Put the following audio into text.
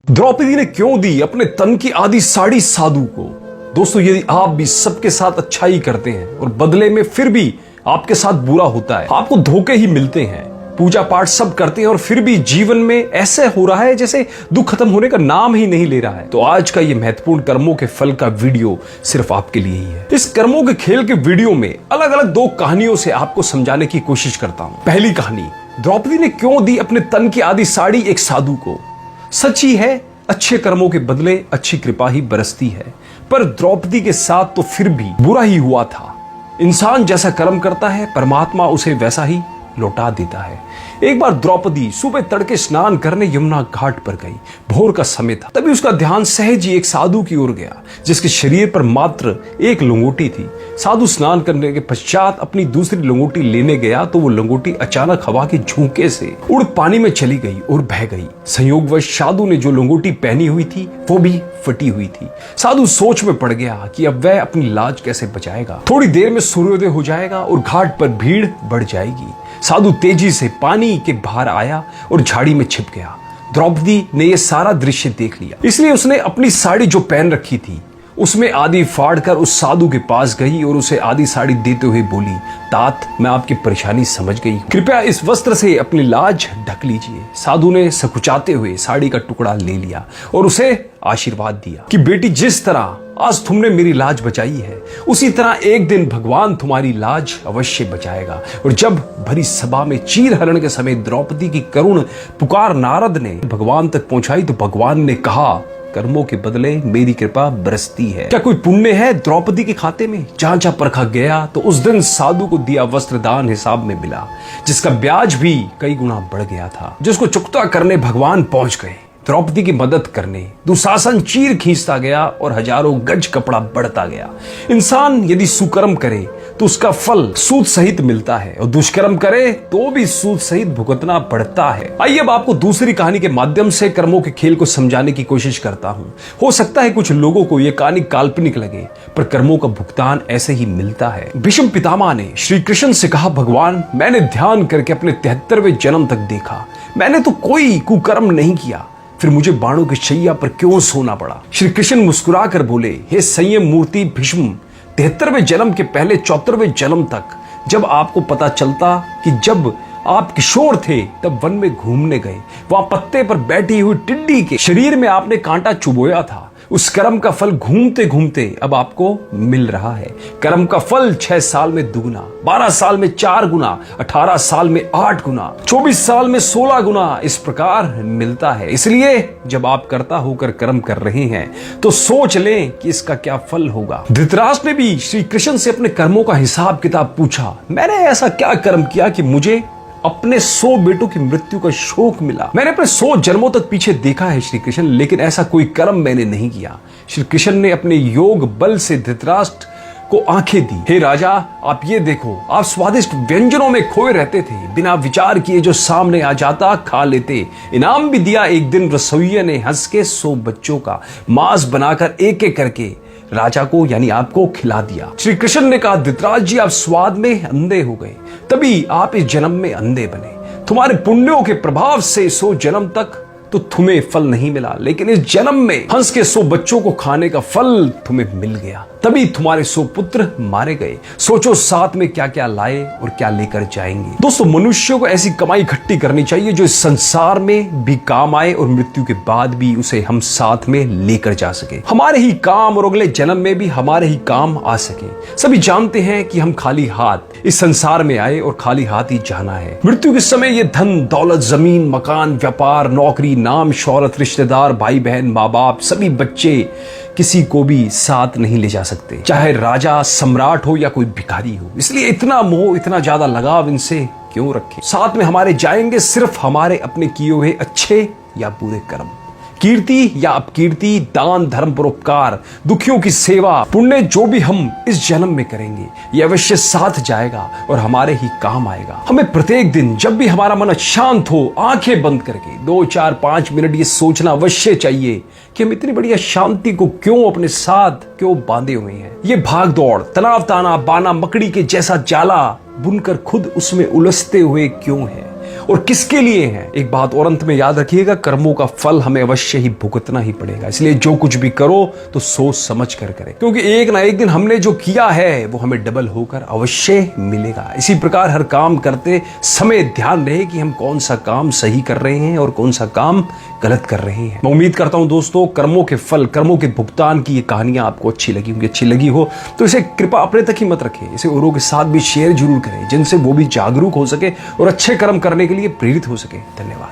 द्रौपदी ने क्यों दी अपने तन की आधी साड़ी साधु को? दोस्तों, यदि आप भी सबके साथ अच्छाई करते हैं और बदले में फिर भी आपके साथ बुरा होता है, आपको धोखे ही मिलते हैं, पूजा पाठ सब करते हैं और फिर भी जीवन में ऐसे हो रहा है जैसे दुख खत्म होने का नाम ही नहीं ले रहा है, तो आज का ये महत्वपूर्ण कर्मों के फल का वीडियो सिर्फ आपके लिए ही है। इस कर्मों के खेल के वीडियो में अलग अलग दो कहानियों से आपको समझाने की कोशिश करता हूं। पहली कहानी, द्रौपदी ने क्यों दी अपने तन की आधी साड़ी एक साधु को। सच ही है, अच्छे कर्मों के बदले अच्छी कृपा ही बरसती है, पर द्रौपदी के साथ तो फिर भी बुरा ही हुआ था। इंसान जैसा कर्म करता है, परमात्मा उसे वैसा ही लौटा देता है। एक बार द्रौपदी सुबह तड़के स्नान करने यमुना घाट पर गई। भोर का समय था, तभी उसका ध्यान सहज ही एक साधु की ओर गया जिसके शरीर पर मात्र एक लंगोटी थी। साधु स्नान करने के पश्चात अपनी दूसरी लंगोटी लेने गया तो वो लंगोटी अचानक हवा के झोंके से उड़ पानी में चली गई और बह गई। संयोगवश साधु ने जो लंगोटी पहनी हुई थी वो भी फटी हुई थी। साधु सोच में पड़ गया कि अब वह अपनी लाज कैसे बचाएगा। थोड़ी देर में सूर्योदय हो जाएगा और घाट पर भीड़ बढ़ जाएगी। साधु तेजी से पानी के बाहर आया और झाड़ी में छिप गया। द्रौपदी ने यह सारा दृश्य देख लिया, इसलिए उसने अपनी साड़ी जो पहन रखी थी उसमें आधी फाड़कर उस साधु के पास गई और उसे आधी साड़ी देते हुए बोली, तात, मैं आपकी परेशानी समझ गई, कृपया इस वस्त्र से अपनी लाज ढक लीजिए। साधु ने सकुचाते हुए साड़ी का टुकड़ा ले लिया और उसे आशीर्वाद दिया कि बेटी, जिस तरह आज तुमने मेरी लाज बचाई है, उसी तरह एक दिन भगवान तुम्हारी लाज अवश्य बचाएगा। और जब भरी सभा में चीर हरण के समय द्रौपदी की करुण पुकार नारद ने भगवान तक पहुंचाई तो भगवान ने कहा, कर्मों के बदले मेरी कृपा बरसती है। क्या कोई पुण्य है द्रौपदी के खाते में? जहां जहां परखा गया तो उस दिन साधु को दिया वस्त्र दान हिसाब में मिला, जिसका ब्याज भी कई गुना बढ़ गया था, जिसको चुकता करने भगवान पहुंच गए। द्रौपदी की मदद करने दुशासन चीर खींचता गया और हजारों गज कपड़ा बढ़ता गया। इंसान यदि सुकर्म करे तो उसका फल सूद सहित मिलता है और दुष्कर्म करे तो भी सूद सहित भुगतना पड़ता है। आइए अब आपको दूसरी कहानी के माध्यम से कर्मों के खेल को समझाने की कोशिश करता हूँ। हो सकता है कुछ लोगों को यह कहानी काल्पनिक लगे, पर कर्मों का भुगतान ऐसे ही मिलता है। भीष्म पितामह ने श्री कृष्ण से कहा, भगवान, मैंने ध्यान करके अपने 73वें जन्म तक देखा, मैंने तो कोई कुकर्म नहीं किया, फिर मुझे बाणों की शैया पर क्यों सोना पड़ा? श्री कृष्ण मुस्कुराकर बोले, हे संयम मूर्ति भीष्म, 73वें जन्म के पहले 74वें जन्म तक जब आपको पता चलता कि जब आप किशोर थे तब वन में घूमने गए, वहां पत्ते पर बैठी हुई टिड्डी के शरीर में आपने कांटा चुभोया था, उस कर्म का फल घूमते घूमते अब आपको मिल रहा है। कर्म का फल 6 साल में दुगुना, 12 साल में 4 गुना, 18 साल में 8 गुना, 24 साल में 16 गुना इस प्रकार मिलता है। इसलिए जब आप कर्ता होकर कर्म कर रहे हैं तो सोच लें कि इसका क्या फल होगा। धृतराष्ट्र ने भी श्री कृष्ण से अपने कर्मों का हिसाब किताब पूछा, मैंने ऐसा क्या कर्म किया कि मुझे अपने 100 बेटों की मृत्यु का शोक मिला? मैंने अपने 100 जन्मों तक पीछे देखा है श्री कृष्ण, लेकिन ऐसा कोई कर्म मैंने नहीं किया। श्री कृष्ण ने अपने योग बल से धृतराष्ट्र को आंखें दी। हे राजा, आप ये देखो, आप स्वादिष्ट व्यंजनों में खोए रहते थे, बिना विचार किए जो सामने आ जाता खा लेते। इनाम भी दिया। एक दिन रसोइया ने हंस के 100 बच्चों का मांस बनाकर एक एक करके राजा को यानी आपको खिला दिया। श्री कृष्ण ने कहा, धृतराज जी, आप स्वाद में अंधे हो गए, तभी आप इस जन्म में अंधे बने। तुम्हारे पुण्यों के प्रभाव से 100 जन्म तक तो तुम्हें फल नहीं मिला, लेकिन इस जन्म में हंस के 100 बच्चों को खाने का फल तुम्हें मिल गया, तभी तुम्हारे 100 पुत्र मारे गए। सोचो साथ में क्या क्या लाए और क्या लेकर जाएंगे। दोस्तों, मनुष्य को ऐसी कमाई इकट्ठी करनी चाहिए जो इस संसार में भी काम आए और मृत्यु के बाद भी उसे हम साथ में लेकर जा सके। हमारे ही काम और अगले जन्म में भी हमारे ही काम आ सके। सभी जानते हैं कि हम खाली हाथ इस संसार में आए और खाली हाथ ही जाना है। मृत्यु के समय ये धन दौलत, जमीन, मकान, व्यापार, नौकरी, नाम, शौहरत, रिश्तेदार, भाई बहन, माँ बाप, सभी बच्चे, किसी को भी साथ नहीं ले जा सकते, चाहे राजा, सम्राट हो या कोई भिखारी हो। इसलिए इतना मोह, इतना ज्यादा लगाव इनसे क्यों रखें? साथ में हमारे जाएंगे सिर्फ हमारे अपने किए हुए अच्छे या बुरे कर्म, कीर्ति या अपकीर्ति, दान धर्म परोपकार, दुखियों की सेवा, पुण्य जो भी हम इस जन्म में करेंगे ये अवश्य साथ जाएगा और हमारे ही काम आएगा। हमें प्रत्येक दिन जब भी हमारा मन शांत हो, आंखें बंद करके 2, 4, 5 मिनट ये सोचना अवश्य चाहिए कि हम इतनी बढ़िया शांति को क्यों अपने साथ क्यों बांधे हुए हैं। ये भाग दौड़, तनाव ताना बाना मकड़ी के जैसा जाला बुनकर खुद उसमें उलझते हुए क्यों है? और किसके लिए हैं। एक बात और अंत में याद रखिएगा, कर्मों का फल हमें अवश्य ही भुगतना ही पड़ेगा। इसलिए जो कुछ भी करो तो सोच समझ कर करें, क्योंकि एक ना एक दिन हमने जो किया है वो हमें डबल होकर अवश्य मिलेगा। इसी प्रकार हर काम करते समय ध्यान रहे कि हम कौन सा काम सही कर रहे हैं और कौन सा काम गलत कर रहे हैं। मैं उम्मीद करता हूं दोस्तों, कर्मों के फल, कर्मों के भुगतान की ये कहानियां आपको अच्छी लगी होंगी। अच्छी लगी हो तो इसे कृपा अपने तक ही मत रखें, इसे औरों के साथ भी शेयर जरूर करें, जिनसे वो भी जागरूक हो सके और अच्छे कर्म करने के लिए प्रेरित हो सके। धन्यवाद।